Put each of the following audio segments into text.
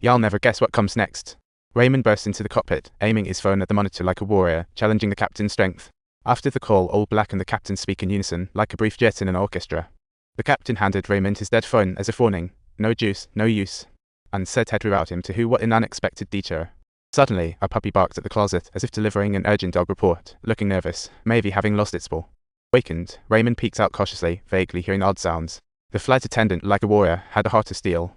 Y'all never guess what comes next. Raymond burst into the cockpit, aiming his phone at the monitor like a warrior, challenging the captain's strength. After the call, all Black and the captain speak in unison, like a brief jet in an orchestra. The captain handed Raymond his dead phone as if warning, no juice, no use, and said he'd reroute him to who what an unexpected detour. Suddenly, a puppy barked at the closet, as if delivering an urgent dog report, looking nervous, maybe having lost its ball. Wakened, Raymond peeked out cautiously, vaguely hearing odd sounds. The flight attendant, like a warrior, had a heart of steel.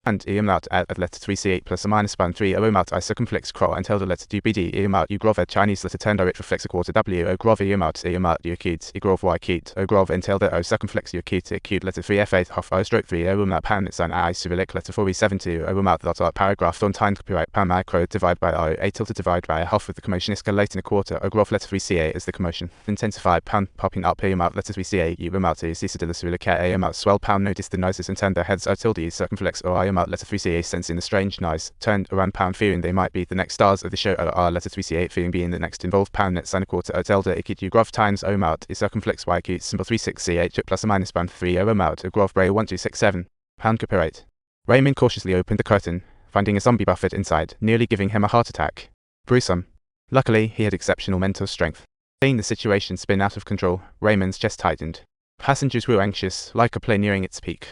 And out at letter 3C8 plus a minus span 3 out I circumflex crawl until the letter 2BD out U grove Chinese letter turned direct reflex a quarter W O grove out U acute E grove Y acute O grove until the O circumflex U acute letter 3F8 half O stroke 3 O out pound sign I civic letter 4B72 O out dot paragraph on time copyright pound micro divide by O A tilde divide by a half with the commotion escalating a quarter O grove letter 3C8 as the commotion intensified pound popping up out letter 3C8 U out to cease to civic A out swell pound noticed the noises and turned their heads O tilde circumflex or I out letter 3CA sensing the strange noise, turned around pound fearing they might be the next stars of the show or letter 3CA fearing being the next involved pound net sign a quarter Zelda ikid u grov times omout is circumflex y acute symbol 36CH plus a minus band 3 omout a grov bray 1267 pound copyright. Raymond cautiously opened the curtain, finding a zombie buffet inside, nearly giving him a heart attack. Gruesome. Luckily, he had exceptional mental strength. Seeing the situation spin out of control, Raymond's chest tightened. Passengers grew anxious, like a plane nearing its peak.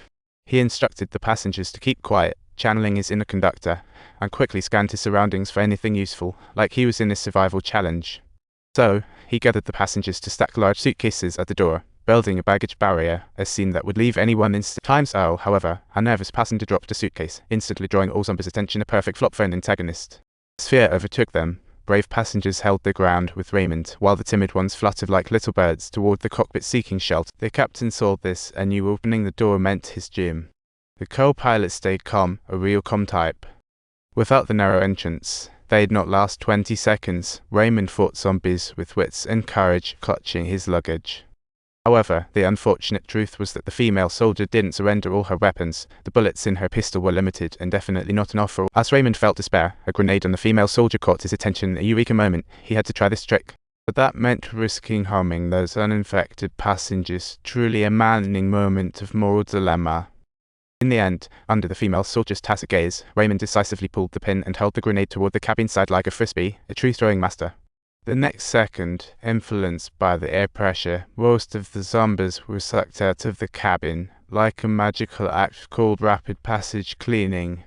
He instructed the passengers to keep quiet, channeling his inner conductor, and quickly scanned his surroundings for anything useful, like he was in a survival challenge. So, he gathered the passengers to stack large suitcases at the door, building a baggage barrier, a scene that would leave anyone instant. Times Earl, however, a nervous passenger dropped a suitcase, instantly drawing all zombies' attention, a perfect flop for an antagonist. As fear overtook them, brave passengers held their ground with Raymond, while the timid ones fluttered like little birds toward the cockpit seeking shelter. The captain saw this and knew opening the door meant his doom. The co-pilot stayed calm, a real calm type. Without the narrow entrance, they'd not last 20 seconds. Raymond fought zombies with wits and courage, clutching his luggage. However, the unfortunate truth was that the female soldier didn't surrender all her weapons. The bullets in her pistol were limited and definitely not enough for all. As Raymond felt despair, a grenade on the female soldier caught his attention. A eureka moment, he had to try this trick. But that meant risking harming those uninfected passengers. Truly a maddening moment of moral dilemma. In the end, under the female soldier's tacit gaze, Raymond decisively pulled the pin and held the grenade toward the cabin side like a frisbee, a true throwing master. The next second, influenced by the air pressure, most of the zombies were sucked out of the cabin, like a magical act called rapid passage cleaning.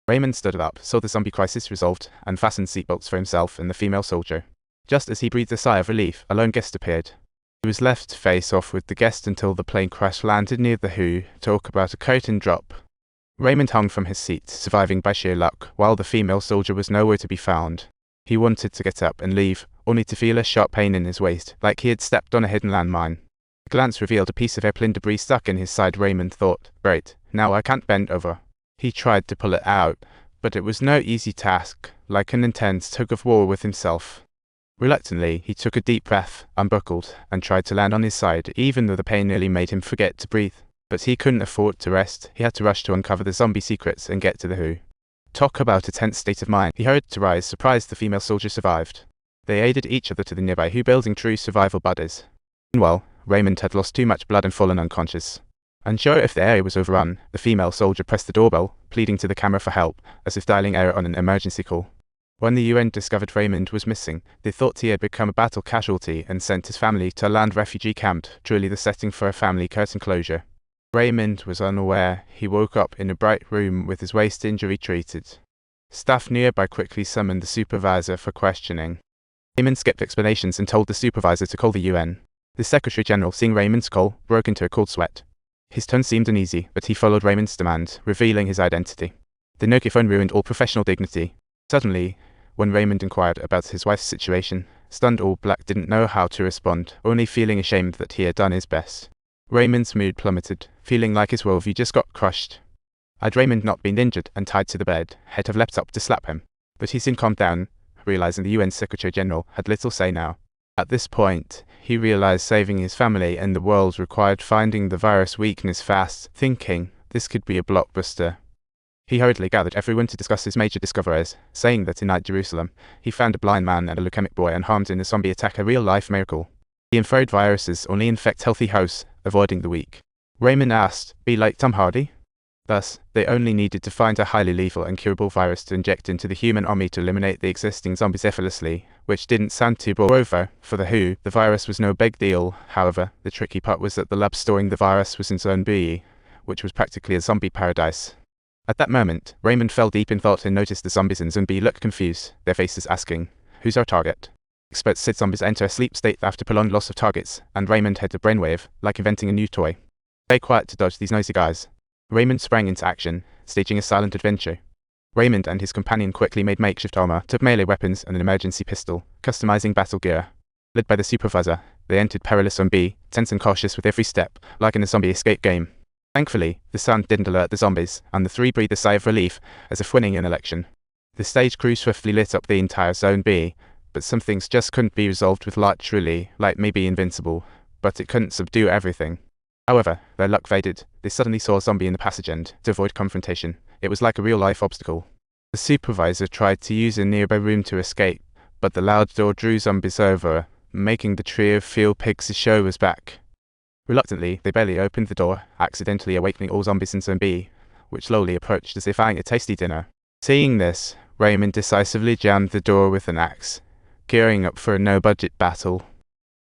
Raymond stood up, saw the zombie crisis resolved, and fastened seatbelts for himself and the female soldier. Just as he breathed a sigh of relief, a lone guest appeared. He was left to face off with the guest until the plane crash landed near the Who. Talk about a curtain drop. Raymond hung from his seat, surviving by sheer luck, while the female soldier was nowhere to be found. He wanted to get up and leave, only to feel a sharp pain in his waist, like he had stepped on a hidden landmine. A glance revealed a piece of airplane debris stuck in his side. Raymond thought, great, now I can't bend over. He tried to pull it out, but it was no easy task, like an intense tug-of-war with himself. Reluctantly, he took a deep breath, unbuckled, and tried to land on his side, even though the pain nearly made him forget to breathe. But he couldn't afford to rest. He had to rush to uncover the zombie secrets and get to the Who. Talk about a tense state of mind. He hurried to rise, surprised the female soldier survived. They aided each other to the nearby Who, building true survival buddies. Meanwhile, Raymond had lost too much blood and fallen unconscious. Unsure if the area was overrun, the female soldier pressed the doorbell, pleading to the camera for help, as if dialing error on an emergency call. When the UN discovered Raymond was missing, they thought he had become a battle casualty and sent his family to a land refugee camp, truly the setting for a family curtain closure. Raymond was unaware. He woke up in a bright room with his waist injury treated. Staff nearby quickly summoned the supervisor for questioning. Raymond skipped explanations and told the supervisor to call the UN. The Secretary General, seeing Raymond's call, broke into a cold sweat. His tone seemed uneasy, but he followed Raymond's demand, revealing his identity. The Nokia phone ruined all professional dignity. Suddenly, when Raymond inquired about his wife's situation, stunned All Black didn't know how to respond, only feeling ashamed that he had done his best. Raymond's mood plummeted, feeling like his worldview just got crushed. Had Raymond not been injured and tied to the bed, he'd have leapt up to slap him. But he soon calmed down, realizing the UN Secretary General had little say now. At this point, he realized saving his family and the world required finding the virus weakness fast, thinking this could be a blockbuster. He hurriedly gathered everyone to discuss his major discoveries, saying that in Night Jerusalem, he found a blind man and a leukemic boy unharmed in a zombie attack, a real-life miracle. He inferred viruses only infect healthy hosts, avoiding the weak. Raymond asked, be like Tom Hardy? Thus, they only needed to find a highly lethal and curable virus to inject into the human army to eliminate the existing zombies effortlessly, which didn't sound too broad. Moreover, for the WHO, the virus was no big deal. However, the tricky part was that the lab storing the virus was in Zone B, which was practically a zombie paradise. At that moment, Raymond fell deep in thought and noticed the zombies in Zone B looked confused, their faces asking, "Who's our target?" Experts said zombies enter a sleep state after prolonged loss of targets, and Raymond had a brainwave, like inventing a new toy. Stay quiet to dodge these noisy guys. Raymond sprang into action, staging a silent adventure. Raymond and his companion quickly made makeshift armor, took melee weapons and an emergency pistol, customizing battle gear. Led by the supervisor, they entered perilous Zone B, tense and cautious with every step, like in a zombie escape game. Thankfully, the sound didn't alert the zombies, and the three breathed a sigh of relief, as if winning an election. The stage crew swiftly lit up the entire Zone B, but some things just couldn't be resolved with light. Truly, light may be invincible, but it couldn't subdue everything. However, their luck faded. They suddenly saw a zombie in the passage and, to avoid confrontation, it was like a real-life obstacle. The supervisor tried to use a nearby room to escape, but the loud door drew zombies over, making the trio feel Pig's show was back. Reluctantly, they barely opened the door, accidentally awakening all zombies in Zone B, which slowly approached as if eyeing a tasty dinner. Seeing this, Raymond decisively jammed the door with an axe, gearing up for a no-budget battle.